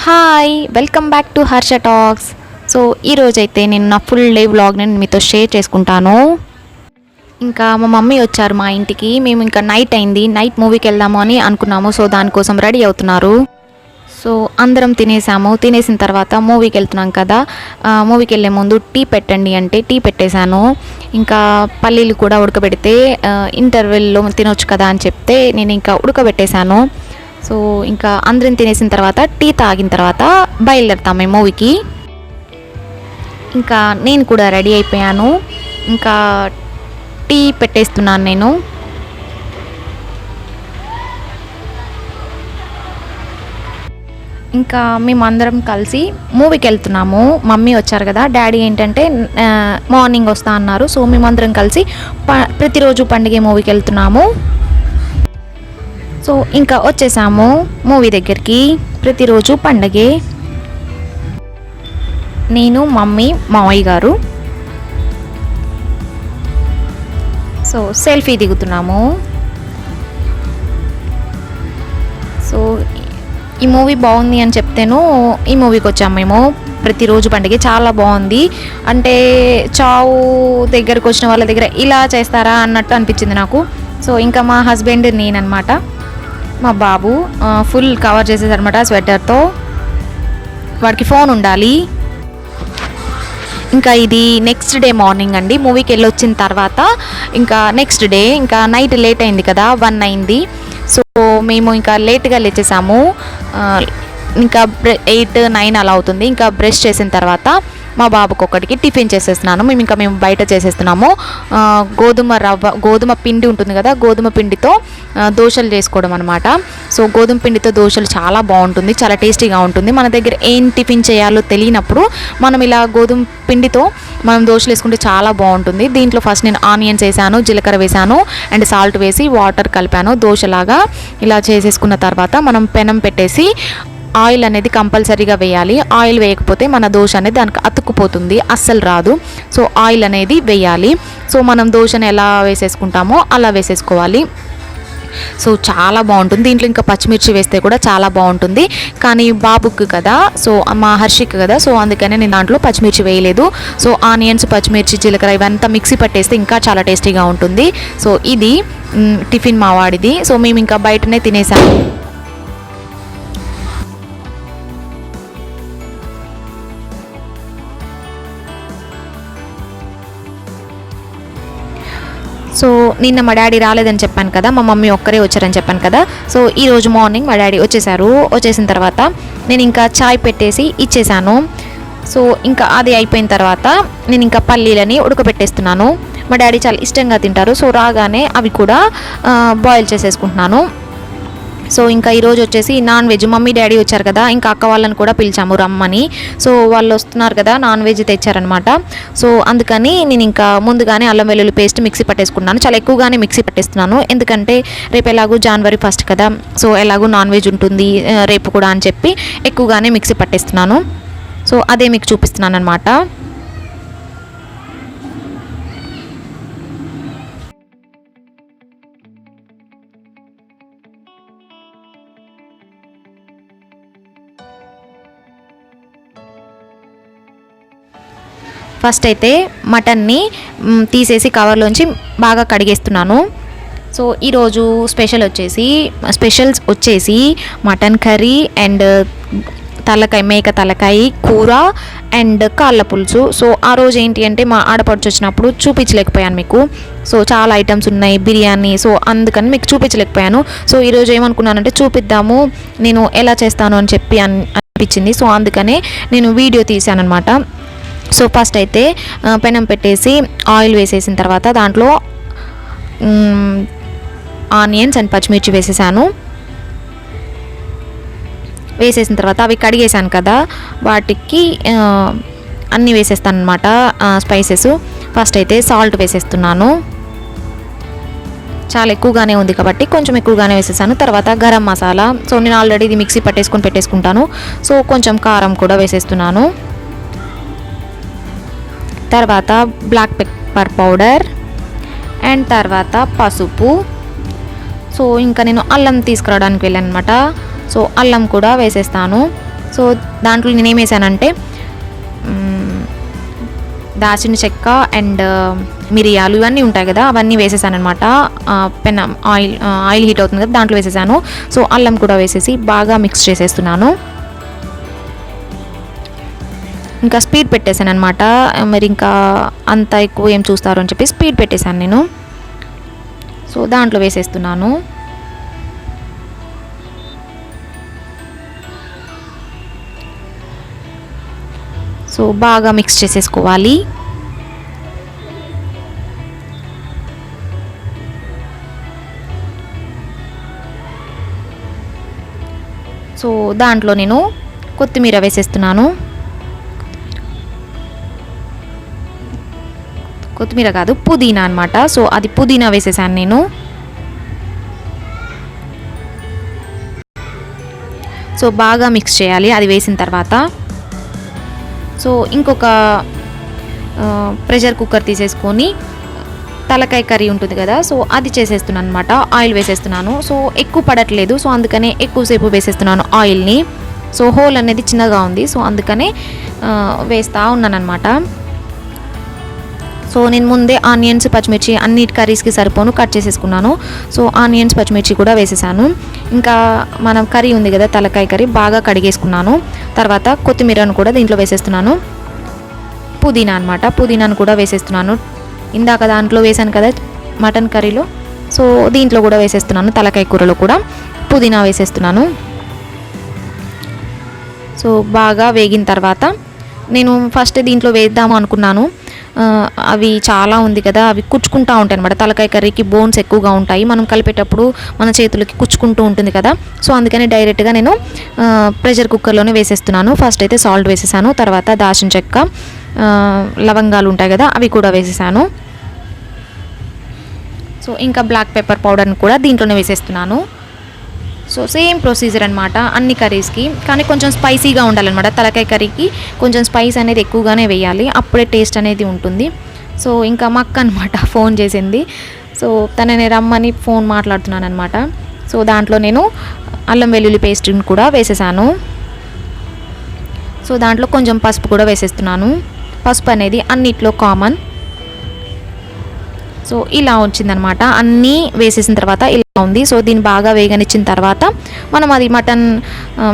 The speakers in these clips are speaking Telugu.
Hi welcome back to Harsha talks. So ఈరోజైతే నేను నా ఫుల్ డే వ్లాగ్ నేను మీతో షేర్ చేసుకుంటాను. ఇంకా మా మమ్మీ వచ్చారు మా ఇంటికి. మేము ఇంకా నైట్ అయింది, నైట్ మూవీకి వెళ్దాము అని అనుకున్నాము. సో దానికోసం రెడీ అవుతున్నారు. సో అందరం తినేసాము. తినేసిన తర్వాత మూవీకి వెళ్తున్నాం కదా, మూవీకి వెళ్ళే ముందు టీ పెట్టండి అంటే టీ పెట్టేశాను. ఇంకా పల్లీలు కూడా ఉడకబెడితే ఇంటర్వెల్లో తినొచ్చు కదా అని చెప్తే నేను ఇంకా ఉడకబెట్టేశాను. సో ఇంకా అందరం తినేసిన తర్వాత టీ తాగిన తర్వాత బయలుదేరుతాం మేము మూవీకి. ఇంకా నేను కూడా రెడీ అయిపోయాను. ఇంకా టీ పెట్టేస్తున్నాను నేను. ఇంకా మేమందరం కలిసి మూవీకి వెళ్తున్నాము. మమ్మీ వచ్చారు కదా, డాడీ ఏంటంటే మార్నింగ్ వస్తా అన్నారు. సో మేమందరం కలిసి ప్రతిరోజు పండుగ మూవీకి వెళ్తున్నాము. సో ఇంకా వచ్చేసాము మూవీ దగ్గరికి. ప్రతిరోజు పండగే. నేను, మమ్మీ, మామయ్య గారు. సో సెల్ఫీ దిగుతున్నాము. సో ఈ మూవీ బాగుంది అని చెప్తేను ఈ మూవీకి వచ్చాము మేము. ప్రతిరోజు పండుగ చాలా బాగుంది. అంటే చావు దగ్గరకు వచ్చిన వాళ్ళ దగ్గర ఇలా చేస్తారా అన్నట్టు అనిపించింది నాకు. సో ఇంకా మా హస్బెండ్ నేనన్నమాట. మా బాబు ఫుల్ కవర్ చేసేదనమాట స్వెటర్తో. వాడికి ఫోన్ ఉండాలి. ఇంకా ఇది నెక్స్ట్ డే మార్నింగ్ అండి. మూవీకి వెళ్ళి వచ్చిన తర్వాత ఇంకా నెక్స్ట్ డే ఇంకా నైట్ లేట్ అయింది కదా, 1 అయింది. సో మేము ఇంకా లేట్గా లేచేసాము. ఇంకా 8, 9 అలా అవుతుంది. ఇంకా బ్రష్ చేసిన తర్వాత మా బాబుకి ఒకటికి టిఫిన్ చేసేస్తున్నాను. మేము బయట చేసేస్తున్నాము. గోధుమ పిండి ఉంటుంది కదా, గోధుమ పిండితో దోశలు చేసుకోవడం అనమాట. సో గోధుమ పిండితో దోశలు చాలా బాగుంటుంది, చాలా టేస్టీగా ఉంటుంది. మన దగ్గర ఏం టిఫిన్ చేయాలో తెలియనప్పుడు మనం ఇలా గోధుమ పిండితో మనం దోశలు వేసుకుంటే చాలా బాగుంటుంది. దీంట్లో ఫస్ట్ నేను ఆనియన్స్ వేసాను, జీలకర్ర వేసాను అండ్ సాల్ట్ వేసి వాటర్ కలిపాను. దోశలాగా ఇలా చేసేసుకున్న తర్వాత మనం పెనం పెట్టేసి ఆయిల్ అనేది కంపల్సరీగా వేయాలి. ఆయిల్ వేయకపోతే మన దోశ అనేది దానికి అతుక్కుపోతుంది, అస్సలు రాదు. సో ఆయిల్ అనేది వేయాలి. సో మనం దోశను ఎలా వేసేసుకుంటామో అలా వేసేసుకోవాలి. సో చాలా బాగుంటుంది. దీంట్లో ఇంకా పచ్చిమిర్చి వేస్తే కూడా చాలా బాగుంటుంది. కానీ బాబుకి కదా, సో మా హర్షికి కదా, సో అందుకనే నేను దాంట్లో పచ్చిమిర్చి వేయలేదు. సో ఆనియన్స్, పచ్చిమిర్చి, జీలకర్ర ఇవంతా మిక్సీ పట్టేస్తే ఇంకా చాలా టేస్టీగా ఉంటుంది. సో ఇది టిఫిన్ మా వాడిది. సో మేము ఇంకా బయటనే తినేసాము. సో నిన్న మా డాడీ రాలేదని చెప్పాను కదా, మా మమ్మీ ఒక్కరే వచ్చారని చెప్పాను కదా. సో ఈరోజు మార్నింగ్ మా డాడీ వచ్చేసారు. వచ్చేసిన తర్వాత నేను ఇంకా చాయ్ పెట్టేసి ఇచ్చేసాను. సో ఇంకా అది అయిపోయిన తర్వాత నేను ఇంకా పల్లీలని ఉడకబెట్టేస్తున్నాను. మా డాడీ చాలా ఇష్టంగా తింటారు. సో రాగానే అవి కూడా బాయిల్ చేసేసుకుంటున్నాను. సో ఇంకా ఈరోజు వచ్చేసి నాన్ వెజ్. మమ్మీ డాడీ వచ్చారు కదా, ఇంకా అక్క వాళ్ళని కూడా పిలిచాము రమ్మని. సో వాళ్ళు వస్తున్నారు కదా, నాన్ వెజ్ తెచ్చారనమాట. సో అందుకని నేను ఇంకా ముందుగానే అల్లం వెల్లుల్లి పేస్ట్ మిక్సీ పట్టేసుకున్నాను. చాలా ఎక్కువగానే మిక్సీ పట్టేస్తున్నాను, ఎందుకంటే రేపు ఎలాగూ January 1 కదా, సో ఎలాగూ నాన్ వెజ్ ఉంటుంది రేపు కూడా అని చెప్పి ఎక్కువగానే మిక్సీ పట్టేస్తున్నాను. సో అదే మీకు చూపిస్తున్నాను అనమాట. ఫస్ట్ అయితే మటన్ని తీసేసి కవర్లోంచి బాగా కడిగేస్తున్నాను. సో ఈరోజు స్పెషల్స్ వచ్చేసి మటన్ కర్రీ అండ్ మేక తలకాయ కూర అండ్ కాళ్ళ పులుసు. సో ఆ రోజు ఏంటి అంటే మా ఆడపడుచు వచ్చినప్పుడు చూపించలేకపోయాను మీకు. సో చాలా ఐటమ్స్ ఉన్నాయి, బిర్యానీ. సో అందుకని మీకు చూపించలేకపోయాను. సో ఈరోజు ఏమనుకున్నానంటే చూపిద్దాము నేను ఎలా చేస్తాను అని చెప్పి అనిపించింది. సో అందుకనే నేను వీడియో తీశాను అనమాట. సో ఫస్ట్ అయితే పెనం పెట్టేసి ఆయిల్ వేసేసిన తర్వాత దాంట్లో ఆనియన్స్ అండ్ పచ్చిమిర్చి వేసేసాను. వేసేసిన తర్వాత అవి కడిగేసాను కదా, వాటికి అన్నీ వేసేస్తాను అనమాట స్పైసెస్. ఫస్ట్ అయితే సాల్ట్ వేసేస్తున్నాను. చాలా ఎక్కువగానే ఉంది కాబట్టి కొంచెం ఎక్కువగానే వేసేసాను. తర్వాత గరం మసాలా. సో నేను ఆల్రెడీ ఇది మిక్సీ పెట్టేసుకుంటాను. సో కొంచెం కారం కూడా వేసేస్తున్నాను. తర్వాత బ్లాక్ పెప్పర్ పౌడర్ అండ్ తర్వాత పసుపు. సో ఇంకా నేను అల్లం తీసుకురావడానికి వెళ్ళాను అనమాట. సో అల్లం కూడా వేసేస్తాను. సో దాంట్లో నేనేం వేసానంటే దాచిన చెక్క అండ్ మిరియాలు ఇవన్నీ ఉంటాయి కదా, అవన్నీ వేసేసాను అనమాట. పెన్ ఆయిల్ హీట్ అవుతుంది కదా, దాంట్లో వేసేసాను. సో అల్లం కూడా వేసేసి బాగా మిక్స్ చేసేస్తున్నాను. ఇంకా స్పీడ్ పెట్టేశాను అనమాట. మరి ఇంకా అంత ఎక్కువ ఏం చూస్తారు అని చెప్పి స్పీడ్ పెట్టేశాను నేను. సో దాంట్లో వేసేస్తున్నాను. సో బాగా మిక్స్ చేసేసుకోవాలి. సో దాంట్లో నేను కొత్తిమీర వేసేస్తున్నాను. కొత్తిమీర కాదు, పుదీనా అనమాట. సో అది పుదీనా వేసేసాను నేను. సో బాగా మిక్స్ చేయాలి అది వేసిన తర్వాత. సో ఇంకొక ప్రెషర్ కుక్కర్ తీసేసుకొని తలకాయ కర్రీ ఉంటుంది కదా, సో అది చేసేస్తున్నాను అనమాట. ఆయిల్ వేసేస్తున్నాను. సో ఎక్కువ పడట్లేదు, సో అందుకనే ఎక్కువసేపు వేసేస్తున్నాను ఆయిల్ని. సో హోల్ అనేది చిన్నగా ఉంది, సో అందుకనే వేస్తూ ఉన్నాను అనమాట. సో నేను ముందే ఆనియన్స్ పచ్చిమిర్చి అన్ని కర్రీస్కి సరిపోను కట్ చేసేసుకున్నాను. సో ఆనియన్స్ పచ్చిమిర్చి కూడా వేసేసాను. ఇంకా మనం కర్రీ ఉంది కదా, తలకాయ కర్రీ బాగా కడిగేసుకున్నాను. తర్వాత కొత్తిమీరను కూడా దీంట్లో వేసేస్తున్నాను. పుదీనా అనమాట, పుదీనాను కూడా వేసేస్తున్నాను. ఇందాక దాంట్లో వేసాను కదా మటన్ కర్రీలో, సో దీంట్లో కూడా వేసేస్తున్నాను. తలకాయ కూరలో కూడా పుదీనా వేసేస్తున్నాను. సో బాగా వేగిన తర్వాత నేను ఫస్ట్ దీంట్లో వేద్దాము అనుకున్నాను. అవి చాలా ఉంది కదా, అవి కుచ్చుకుంటూ ఉంటాయి అనమాట. తలకాయ కర్రీకి బోన్స్ ఎక్కువగా ఉంటాయి, మనం కలిపేటప్పుడు మన చేతులకి కుచ్చుకుంటూ ఉంటుంది కదా. సో అందుకని డైరెక్ట్గా నేను ప్రెషర్ కుక్కర్లోనే వేసేస్తున్నాను. ఫస్ట్ అయితే సాల్ట్ వేసేసాను, తర్వాత దాల్చిన చెక్క, లవంగాలు ఉంటాయి కదా, అవి కూడా వేసేసాను. సో ఇంకా బ్లాక్ పెప్పర్ పౌడర్ని కూడా దీంట్లోనే వేసేస్తున్నాను. సో సేమ్ ప్రొసీజర్ అనమాట అన్ని కర్రీస్కి, కానీ కొంచెం స్పైసీగా ఉండాలన్నమాట. తలకాయ కర్రీకి కొంచెం స్పైస్ అనేది ఎక్కువగానే వేయాలి, అప్పుడే టేస్ట్ అనేది ఉంటుంది. సో ఇంకా మా అక్క అనమాట ఫోన్ చేసింది. సో తనని రమ్మని ఫోన్ మాట్లాడుతున్నాను అనమాట. సో దాంట్లో నేను అల్లం వెల్లుల్లి పేస్ట్ని కూడా వేసేసాను. సో దాంట్లో కొంచెం పసుపు కూడా వేసేస్తున్నాను. పసుపు అనేది అన్నిట్లో కామన్. సో ఇలా వచ్చిందనమాట, అన్నీ వేసేసిన తర్వాత ఇలా ఉంది. సో దీన్ని బాగా వేగనిచ్చిన తర్వాత మనం అది మటన్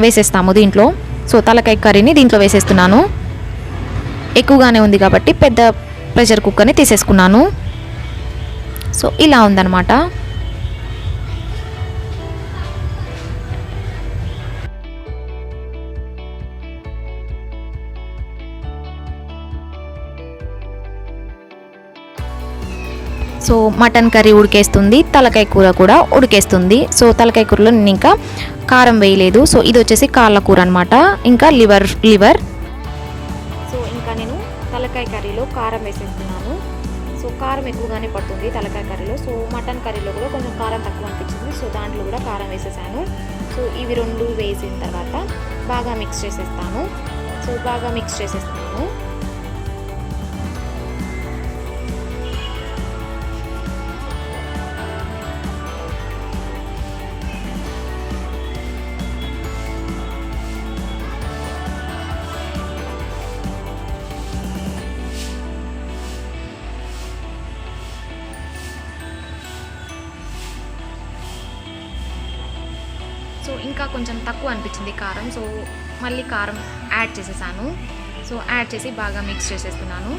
వేసేస్తాము దీంట్లో. సో తలకాయ కర్రీని దీంట్లో వేసేస్తున్నాను. ఎక్కువగానే ఉంది కాబట్టి పెద్ద ప్రెషర్ కుక్కర్ని తీసేసుకున్నాను. సో ఇలా ఉందన్నమాట. సో మటన్ కర్రీ ఉడికేస్తుంది, తలకాయ కూర కూడా ఉడికేస్తుంది. సో తలకాయ కూరలో నేను ఇంకా కారం వేయలేదు. సో ఇది వచ్చేసి కాళ్ళ కూర అనమాట, ఇంకా లివర్. సో ఇంకా నేను తలకాయ కర్రీలో కారం వేసేస్తున్నాను. సో కారం ఎక్కువగానే పడుతుంది తలకాయ కర్రీలో. సో మటన్ కర్రీలో కూడా కొంచెం కారం తక్కువ అనిపించింది, సో దాంట్లో కూడా కారం వేసేసాను. సో ఇవి రెండు వేసిన తర్వాత బాగా మిక్స్ చేసేస్తాను. సో బాగా మిక్స్ చేసేస్తున్నాను. సో ఇంకా కొంచెం తక్కువ అనిపించింది కారం, సో మళ్ళీ కారం యాడ్ చేసేసాను. సో యాడ్ చేసి బాగా మిక్స్ చేసేస్తున్నాను.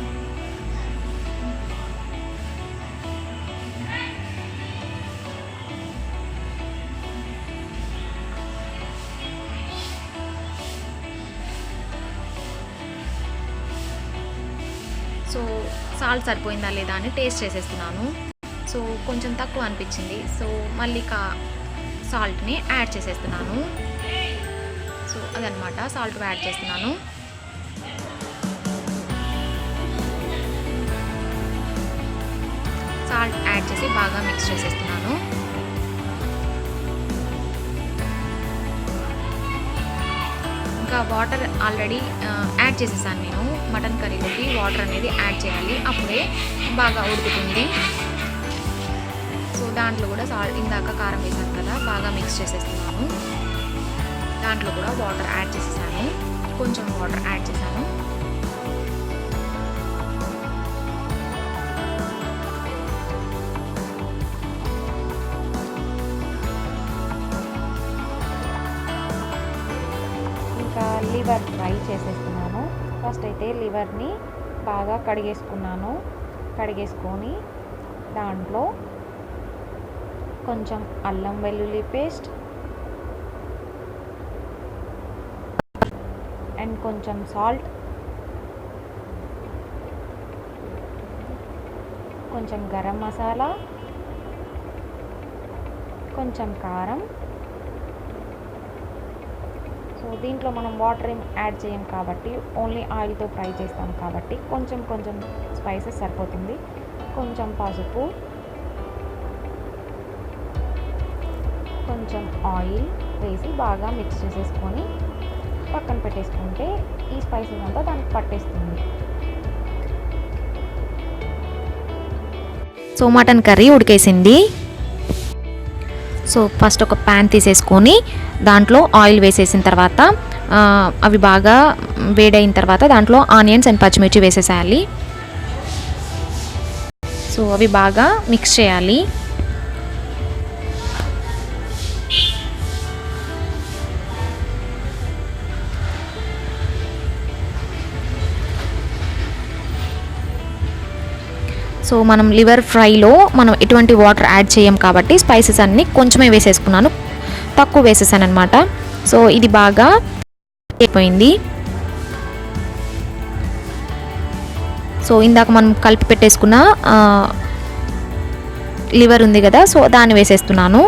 సో సాల్ట్ సరిపోయిందా లేదా అని టేస్ట్ చేసేస్తున్నాను. సో కొంచెం తక్కువ అనిపించింది, సో మళ్ళీ సాల్ట్ని యాడ్ చేసేస్తున్నాను. సో అదనమాట, సాల్ట్ యాడ్ చేస్తున్నాను. సాల్ట్ యాడ్ చేసి బాగా మిక్స్ చేసేస్తున్నాను. ఇంకా వాటర్ ఆల్రెడీ యాడ్ చేసేసాను నేను. మటన్ కర్రీలోకి వాటర్ అనేది యాడ్ చేయాలి, అప్పుడే బాగా ఉడుకుతుంది. సో దాంట్లో కూడా ఇందాక కారం వేసాను కదా, బాగా మిక్స్ చేసేస్తున్నాను. దాంట్లో కూడా వాటర్ యాడ్ చేసేసాను, కొంచెం వాటర్ యాడ్ చేశాను. ఇంకా లివర్ ఫ్రై చేసేస్తున్నాను. ఫస్ట్ అయితే లివర్ని బాగా కడిగేసుకొని దాంట్లో కొంచెం అల్లం వెల్లుల్లి పేస్ట్ అండ్ కొంచెం సాల్ట్, కొంచెం గరం మసాలా, కొంచెం కారం. సో దీంట్లో మనం వాటర్ ఏం యాడ్ చేయం కాబట్టి, ఓన్లీ ఆయిల్తో ఫ్రై చేస్తాం కాబట్టి కొంచెం స్పైసెస్ సరిపోతుంది. కొంచెం పసుపు, కొంచెం ఆయిల్ వేసి బాగా మిక్స్ చేసేసుకొని పక్కన పెట్టేసుకుంటే ఈ స్పైసెస్ అంతా దానికి పట్టేస్తుంది. సో మటన్ కర్రీ ఉడికేసింది. సో ఫస్ట్ ఒక ప్యాన్ తీసేసుకొని దాంట్లో ఆయిల్ వేసేసిన తర్వాత అవి బాగా వేడైన తర్వాత దాంట్లో ఆనియన్స్ అండ్ పచ్చిమిర్చి వేసేసేయాలి. సో అవి బాగా మిక్స్ చేయాలి. సో మనం లివర్ ఫ్రైలో మనం ఎటువంటి వాటర్ యాడ్ చేయం కాబట్టి స్పైసెస్ అన్నీ కొంచెమే వేసేసుకున్నాను, తక్కువ వేసేసాను అనమాట. సో ఇది బాగా అయిపోయింది. సో ఇందాక మనం కలిపి పెట్టేసుకున్న లివర్ ఉంది కదా, సో దాన్ని వేసేస్తున్నాను.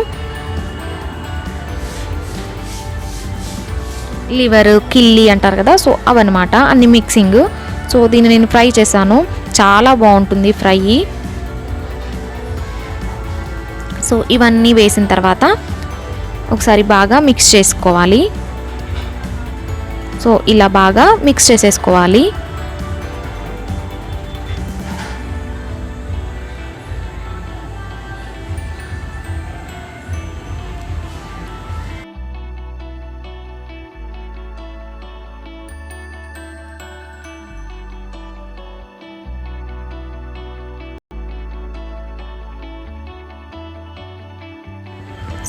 లివర్ కిల్లి అంటారు కదా, సో అవన్నమాట అన్ని మిక్సింగ్. సో దీన్ని నేను ఫ్రై చేశాను, చాలా బాగుంటుంది ఫ్రై. సో ఇవన్నీ వేసిన తర్వాత ఒకసారి బాగా మిక్స్ చేసుకోవాలి. సో ఇలా బాగా మిక్స్ చేసేసుకోవాలి.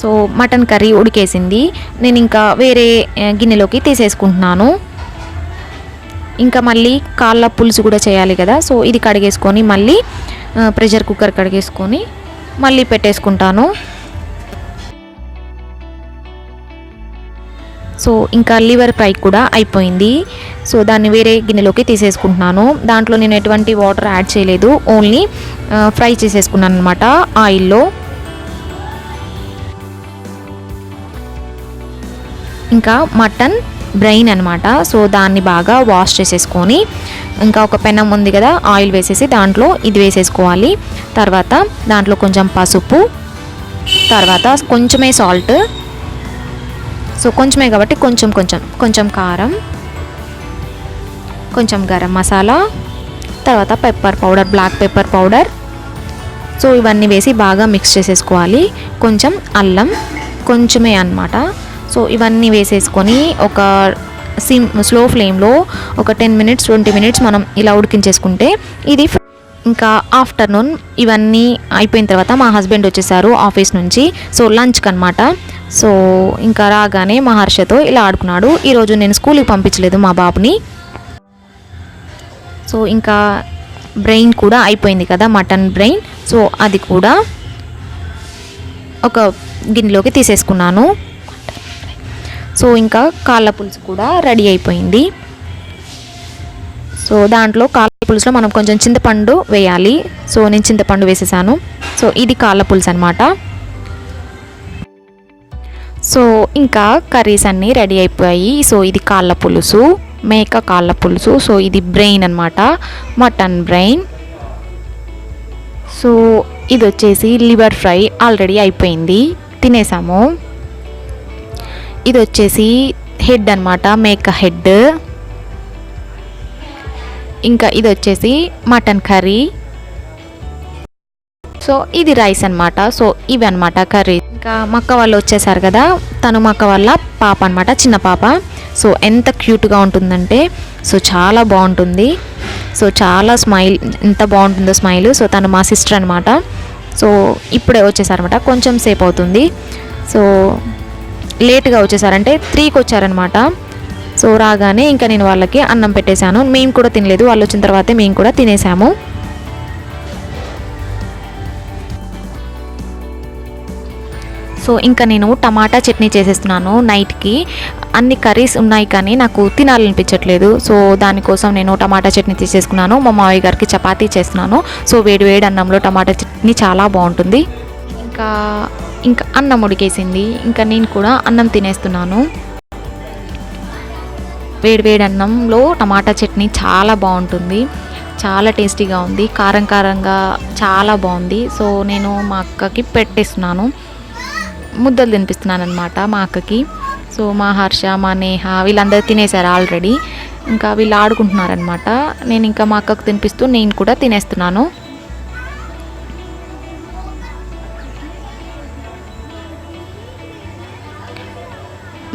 సో మటన్ కర్రీ ఉడికేసింది. నేను ఇంకా వేరే గిన్నెలోకి తీసేసుకుంటున్నాను. ఇంకా మళ్ళీ కాళ్ళ పులుసు కూడా చేయాలి కదా, సో ఇది కడిగేసుకొని మళ్ళీ ప్రెషర్ కుక్కర్ కడిగేసుకొని మళ్ళీ పెట్టేసుకుంటాను. సో ఇంకా లివర్ ఫ్రై కూడా అయిపోయింది. సో దాన్ని వేరే గిన్నెలోకి తీసేసుకుంటున్నాను. దాంట్లో నేను ఎటువంటి వాటర్ యాడ్ చేయలేదు, ఓన్లీ ఫ్రై చేసేసుకున్నాను అనమాట ఆయిల్లో. ఇంకా మటన్ బ్రెయిన్ అనమాట. సో దాన్ని బాగా వాష్ చేసేసుకొని ఇంకా ఒక పెనం ఉంది కదా, ఆయిల్ వేసేసి దాంట్లో ఇది వేసేసుకోవాలి. తర్వాత దాంట్లో కొంచెం పసుపు, తర్వాత కొంచెమే సాల్ట్, సో కొంచెమే కాబట్టి కొంచెం కారం, కొంచెం గరం మసాలా, తర్వాత pepper powder, black pepper powder. So ఇవన్నీ వేసి బాగా మిక్స్ చేసేసుకోవాలి. కొంచెం అల్లం, కొంచెమే అన్నమాట. సో ఇవన్నీ వేసేసుకొని ఒక స్లో ఫ్లేమ్లో ఒక 10 minutes 20 minutes మనం ఇలా ఉడికించేసుకుంటే ఇది. ఇంకా ఆఫ్టర్నూన్ ఇవన్నీ అయిపోయిన తర్వాత మా హస్బెండ్ వచ్చేసారు ఆఫీస్ నుంచి, సో లంచ్కి అనమాట. సో ఇంకా రాగానే మహర్షతో ఇలా ఆడుకున్నాడు. ఈరోజు నేను స్కూల్కి పంపించలేదు మా బాబుని. సో ఇంకా బ్రెయిన్ కూడా అయిపోయింది కదా, మటన్ బ్రెయిన్. సో అది కూడా ఒక గిన్నెలోకి తీసేసుకున్నాను. సో ఇంకా కాళ్ళ పులుసు కూడా రెడీ అయిపోయింది. సో దాంట్లో కాళ్ళ పులుసులో మనం కొంచెం చింతపండు వేయాలి. సో నేను చింతపండు వేసేసాను. సో ఇది కాళ్ళ పులుసు అనమాట. సో ఇంకా కర్రీస్ అన్నీ రెడీ అయిపోయాయి. సో ఇది కాళ్ళ పులుసు, మేక కాళ్ళ పులుసు. సో ఇది బ్రెయిన్ అనమాట, మటన్ బ్రెయిన్. సో ఇది వచ్చేసి లివర్ ఫ్రై ఆల్రెడీ అయిపోయింది, తినేసాము. ఇది వచ్చేసి హెడ్ అనమాట, మేక హెడ్. ఇంకా ఇది వచ్చేసి మటన్ కర్రీ. సో ఇది రైస్ అనమాట. సో ఇవి అనమాట కర్రీ. ఇంకా మా అక్క వాళ్ళు వచ్చేసారు కదా, తను మా అక్క వాళ్ళ పాప అనమాట, చిన్న పాప. సో ఎంత క్యూట్గా ఉంటుందంటే సో చాలా బాగుంటుంది. సో చాలా స్మైల్, ఎంత బాగుంటుందో స్మైల్. సో తను మా సిస్టర్ అనమాట. సో ఇప్పుడే వచ్చేసారనమాట, కొంచెం సేపు అవుతుంది. సో లేట్గా వచ్చేసారంటే 3కి వచ్చారనమాట. సో రాగానే ఇంకా నేను వాళ్ళకి అన్నం పెట్టేశాను. మేము కూడా తినలేదు, వాళ్ళు వచ్చిన తర్వాతే మేము కూడా తినేసాము. సో ఇంకా నేను టమాటా చట్నీ చేసేస్తున్నాను నైట్కి. అన్ని కర్రీస్ ఉన్నాయి కానీ నాకు తినాలనిపించట్లేదు. సో దానికోసం నేను టమాటా చట్నీ తీసేసుకున్నాను. మా మావయ్య గారికి చపాతీ చేస్తున్నాను. సో వేడి వేడి అన్నంలో టమాటా చట్నీ చాలా బాగుంటుంది. ఇంకా ఇంకా అన్నం ఉడికేసింది. ఇంకా నేను కూడా అన్నం తినేస్తున్నాను. వేడి వేడి అన్నంలో టమాటా చట్నీ చాలా బాగుంటుంది, చాలా టేస్టీగా ఉంది, కారం కారంగా చాలా బాగుంది. సో నేను మా అక్కకి పెట్టేస్తున్నాను, ముద్దలు తినిపిస్తున్నాను అనమాట మా అక్కకి. సో మా హర్ష, మా నేహ వీళ్ళందరూ తినేశారు ఆల్రెడీ. ఇంకా వీళ్ళు ఆడుకుంటున్నారనమాట. నేను ఇంకా మా అక్కకు తినిపిస్తూ నేను కూడా తినేస్తున్నాను.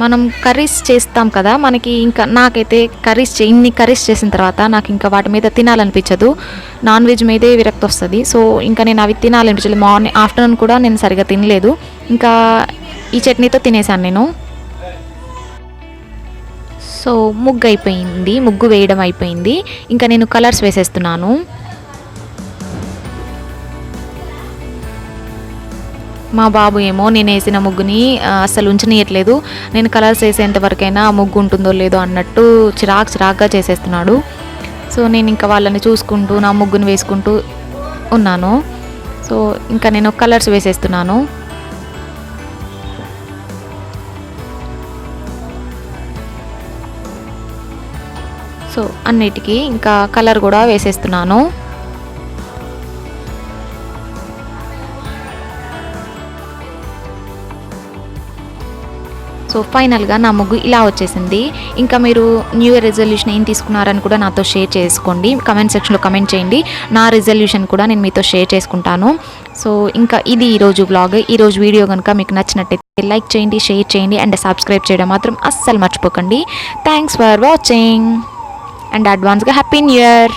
మనం కర్రీస్ చేస్తాం కదా, మనకి ఇంకా నాకైతే ఇన్ని కర్రీస్ చేసిన తర్వాత నాకు ఇంకా వాటి మీద తినాలనిపించదు, నాన్ వెజ్ మీదే విరక్తి వస్తుంది. సో ఇంకా నేను అవి తినాలనిపించలేదు. మార్నింగ్ ఆఫ్టర్నూన్ కూడా నేను సరిగా తినలేదు. ఇంకా ఈ చట్నీతో తినేసాను నేను. సో ముగ్గు అయిపోయింది, ముగ్గు వేయడం అయిపోయింది. ఇంకా నేను కలర్స్ వేసేస్తున్నాను. మా బాబు ఏమో నేను వేసిన ముగ్గుని అస్సలు ఉంచనీయట్లేదు. నేను కలర్స్ వేసేంత వరకైనా ముగ్గు ఉంటుందో లేదో అన్నట్టు చిరాకుగా చేసేస్తున్నాడు. సో నేను ఇంకా వాళ్ళని చూసుకుంటూ నా ముగ్గుని వేసుకుంటూ ఉన్నాను. సో ఇంకా నేను కలర్స్ వేసేస్తున్నాను. సో అన్నిటికీ ఇంకా కలర్ కూడా వేసేస్తున్నాను. సో ఫైనల్గా నా ముగ్గు ఇలా వచ్చేసింది. ఇంకా మీరు న్యూ ఇయర్ రెజల్యూషన్ ఏం తీసుకున్నారని కూడా నాతో షేర్ చేసుకోండి, కమెంట్ సెక్షన్లో కమెంట్ చేయండి. నా రెజల్యూషన్ కూడా నేను మీతో షేర్ చేసుకుంటాను. సో ఇంకా ఇది ఈరోజు వ్లాగ్. ఈరోజు వీడియో కనుక మీకు నచ్చినట్టయితే లైక్ చేయండి, షేర్ చేయండి అండ్ సబ్స్క్రైబ్ చేయడం మాత్రం అస్సలు మర్చిపోకండి. థ్యాంక్స్ ఫర్ వాచింగ్ అండ్ అడ్వాన్స్గా హ్యాపీ న్యూ ఇయర్.